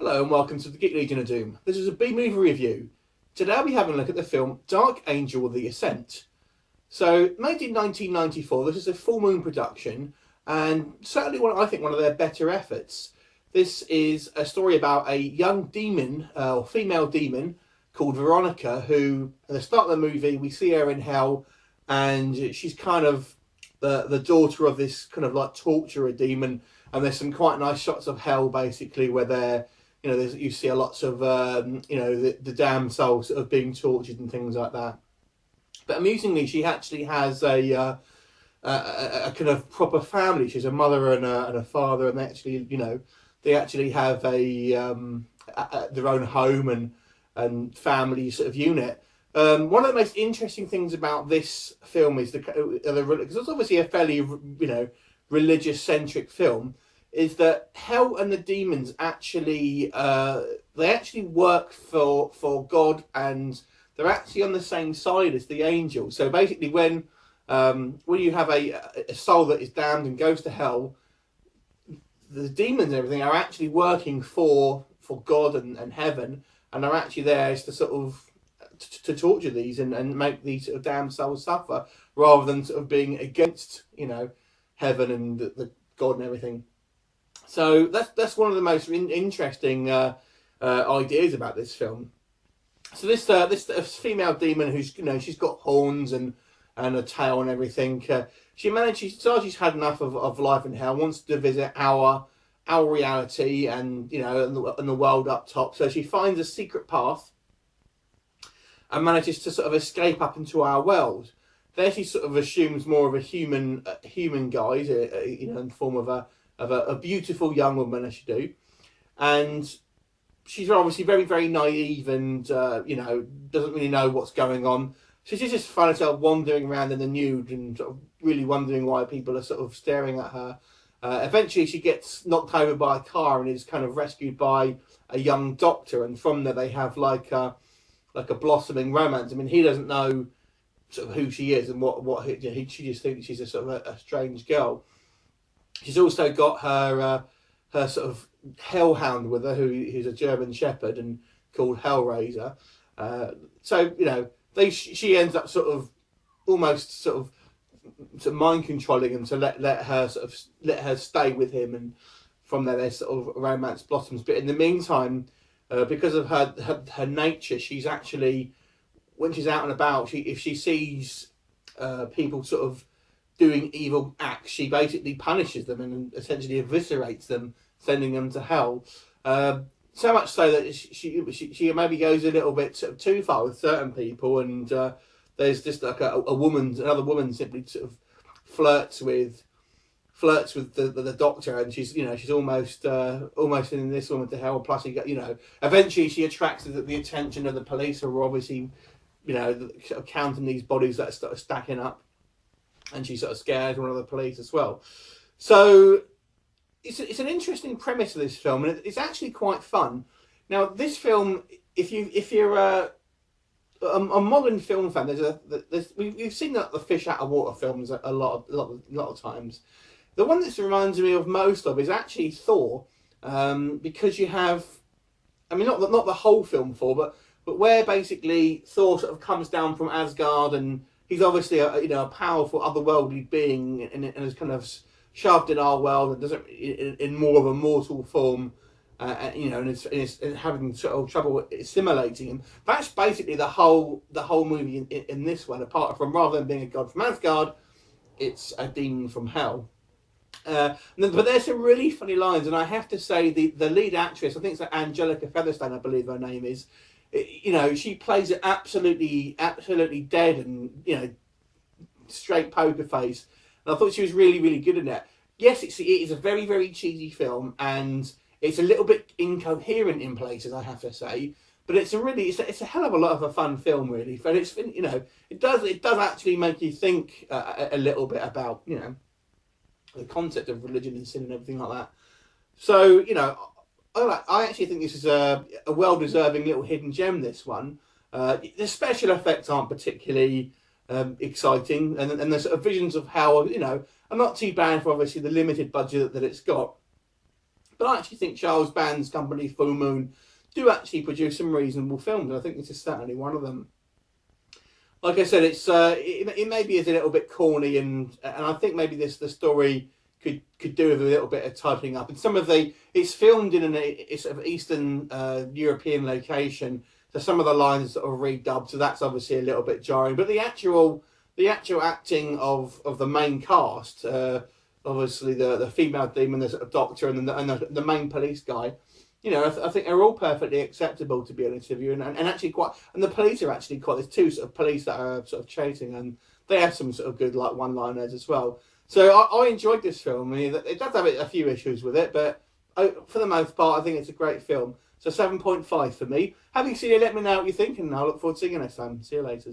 Hello and welcome to the Geek Legion of Doom. This is a B-movie review. Today I'll be having a look at the film Dark Angel: The Ascent. So, made in 1994, this is a full moon production and certainly I think one of their better efforts. This is a story about a young demon, or female demon, called Veronica, who at the start of the movie we see her in hell, and she's kind of the daughter of this kind of like torturer demon, and there's some quite nice shots of hell basically where they're, you know, you see lots of, you know, the damned soul sort of being tortured and things like that. But amusingly, she actually has a kind of proper family. She's a mother and a father, and they actually, you know, they actually have their own home and family sort of unit. One of the most interesting things about this film is because it's obviously a fairly, you know, religious centric film, is that hell and the demons actually they actually work for God, and they're actually on the same side as the angels. So basically, when you have a soul that is damned and goes to hell, the demons and everything are actually working for God and heaven, and are actually there to sort of to torture these and make these sort of damned souls suffer, rather than sort of being against, you know, heaven and the God and everything. So that's one of the most interesting ideas about this film. So this female demon, who's, you know, she's got horns and a tail and everything. She decides she's had enough of life in hell, wants to visit our reality and, you know, and the world up top. So she finds a secret path and manages to sort of escape up into our world. There she sort of assumes more of a human guise, you know, in the form of a beautiful young woman, as she do, and she's obviously very, very naive and you know, doesn't really know what's going on. So she just finds herself wandering around in the nude and sort of really wondering why people are sort of staring at her. Eventually, she gets knocked over by a car and is kind of rescued by a young doctor, and from there they have like a blossoming romance. I mean, he doesn't know sort of who she is and she just thinks she's a sort of a strange girl. She's also got her sort of hellhound with her, who's a German Shepherd and called Hellraiser. So, you know, she ends up sort of almost sort of mind controlling him to let her stay with him, and from there their sort of romance blossoms. But in the meantime, because of her nature, she's actually, when she's out and about, if she sees people sort of doing evil acts, she basically punishes them and essentially eviscerates them, sending them to hell. So much so that she maybe goes a little bit sort of too far with certain people, and there's just like another woman simply sort of flirts with the doctor, and she's, you know, she's almost sending this woman to hell. Plus, you know, eventually she attracts the attention of the police, who are obviously, you know, sort of counting these bodies that are sort of stacking up, and she sort of scares one of the police as well. So it's an interesting premise of this film, and it's actually quite fun. Now, this film, if you're a modern film fan, we've seen the fish out of water films a lot of times. The one that reminds me of most of is actually Thor, because you have, I mean, not the whole film Thor, but where basically Thor sort of comes down from Asgard, and he's obviously a powerful otherworldly being, and is kind of shoved in our world and doesn't in more of a mortal form, you know, and is having sort of trouble assimilating him. That's basically the whole movie in this one. Apart from, rather than being a god from Asgard, it's a demon from hell. But there's some really funny lines, and I have to say the lead actress, I think it's like Angelica Featherstone, I believe her name is. You know, she plays it absolutely dead and, you know, straight poker face. And I thought she was really, really good in that. Yes, it is a very, very cheesy film, and it's a little bit incoherent in places, I have to say. But it's a hell of a lot of a fun film, really. And it's, you know, it does actually make you think a little bit about, you know, the concept of religion and sin and everything like that. So, you know, I actually think this is a well-deserving little hidden gem, this one. The special effects aren't particularly exciting, and the sort of visions of hell, you know, are not too bad for obviously the limited budget that it's got. But I actually think Charles Band's company, Full Moon, do actually produce some reasonable films. And I think this is certainly one of them. Like I said, it maybe is a little bit corny, and I think maybe the story could do with a little bit of tidying up. And some of it's filmed in a sort of Eastern European location, so some of the lines are redubbed. So that's obviously a little bit jarring. But the actual acting of the main cast, obviously the female demon, the sort of doctor, and the main police guy. You know, I think they're all perfectly acceptable, to be honest with you, and actually and the police are actually quite. There's two sort of police that are sort of chasing, and they have some sort of good like one-liners as well. So I enjoyed this film. I mean, it does have a few issues with it, but for the most part, I think it's a great film. So 7.5 for me. Having seen it, let me know what you think, and I look forward to seeing you next time. See you later.